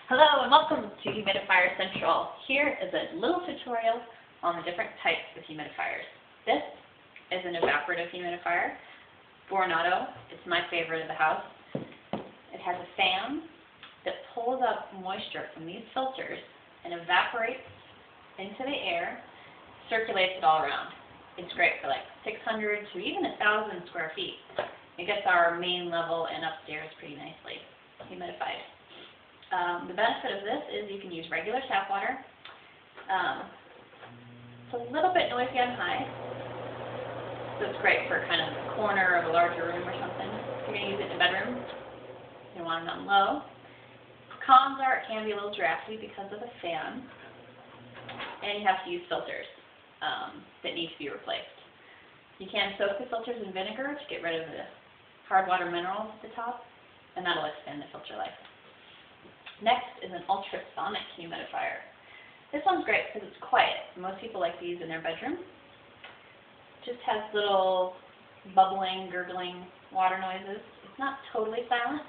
Hello and welcome to Humidifier Central. Here is a little tutorial on the different types of humidifiers. This is an evaporative humidifier, Auto. It's my favorite of the house. It has a fan that pulls up moisture from these filters and evaporates into the air, circulates it all around. It's great for like 600 to even 1,000 square feet. It gets our main level and upstairs pretty nicely humidified. The benefit of this is you can use regular tap water. It's a little bit noisy on high, so it's great for kind of the corner of a larger room or something. If you're going to use it in a bedroom, you want it on low. Cons are it can be a little drafty because of the fan, and you have to use filters that need to be replaced. You can soak the filters in vinegar to get rid of the hard water minerals at the top, and that'll extend the filter life. Next is an ultrasonic humidifier. This one's great because it's quiet. Most people like to use in their bedroom. It just has little bubbling, gurgling water noises. It's not totally silent,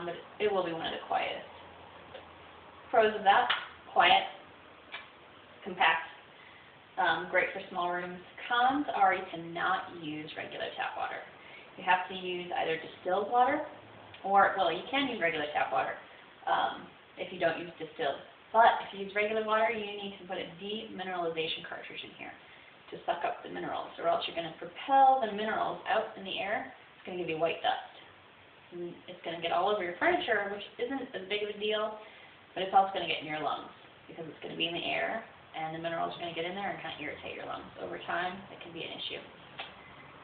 but it will be one of the quietest. Pros of that: quiet, compact, great for small rooms. Cons are you cannot use regular tap water. You have to use either distilled water or, well, you can use regular tap water if you don't use distilled. But if you use regular water, you need to put a demineralization cartridge in here to suck up the minerals, or else you're going to propel the minerals out in the air. It's going to give you white dust. And it's going to get all over your furniture, which isn't as big of a deal, but it's also going to get in your lungs because it's going to be in the air, and the minerals are going to get in there and kind of irritate your lungs. Over time, it can be an issue.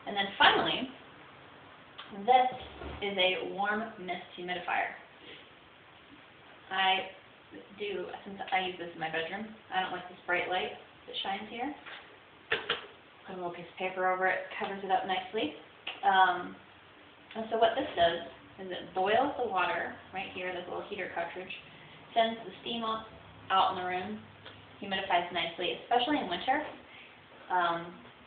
And then finally, this is a warm mist humidifier. Since I use this in my bedroom, I don't like this bright light that shines here. Put a little piece of paper over it, covers it up nicely. And so what this does is it boils the water right here, this little heater cartridge, sends the steam up out in the room, humidifies nicely, especially in winter,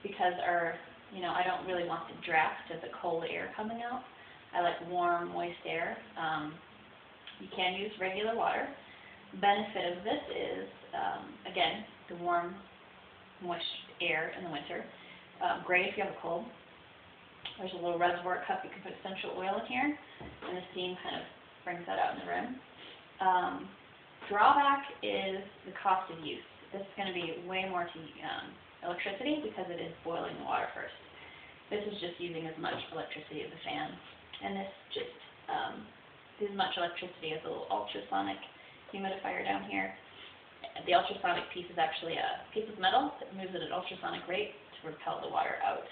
because I don't really want the draft of the cold air coming out. I like warm, moist air. You can use regular water. Benefit of this is, again, the warm, moist air in the winter. Great if you have a cold. There's a little reservoir cup. You can put essential oil in here, and the steam kind of brings that out in the room. Drawback is the cost of use. This is going to be way more to electricity because it is boiling the water first. This is just using as much electricity as the fan, and this just as much electricity as a little ultrasonic humidifier down here. The ultrasonic piece is actually a piece of metal that moves at an ultrasonic rate to repel the water out.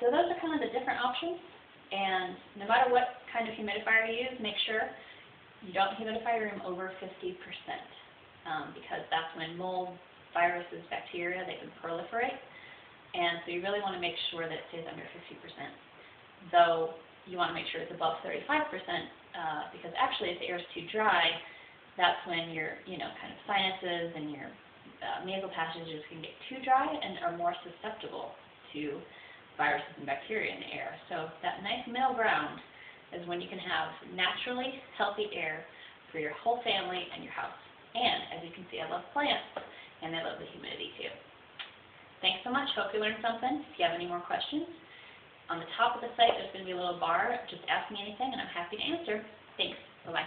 So those are kind of the different options, and no matter what kind of humidifier you use, make sure you don't humidify your room over 50%, because that's when mold, viruses, bacteria, they can proliferate, and so you really want to make sure that it stays under 50%. Though you want to make sure it's above 35%, because actually if the air is too dry, that's when your kind of sinuses and your nasal passages can get too dry and are more susceptible to viruses and bacteria in the air. So that nice middle ground is when you can have naturally healthy air for your whole family and your house. And as you can see, I love plants, and I love the humidity too. Thanks so much. Hope you learned something. If you have any more questions, on the top of the site, there's going to be a little bar. Just ask me anything, and I'm happy to answer. Thanks. Bye-bye.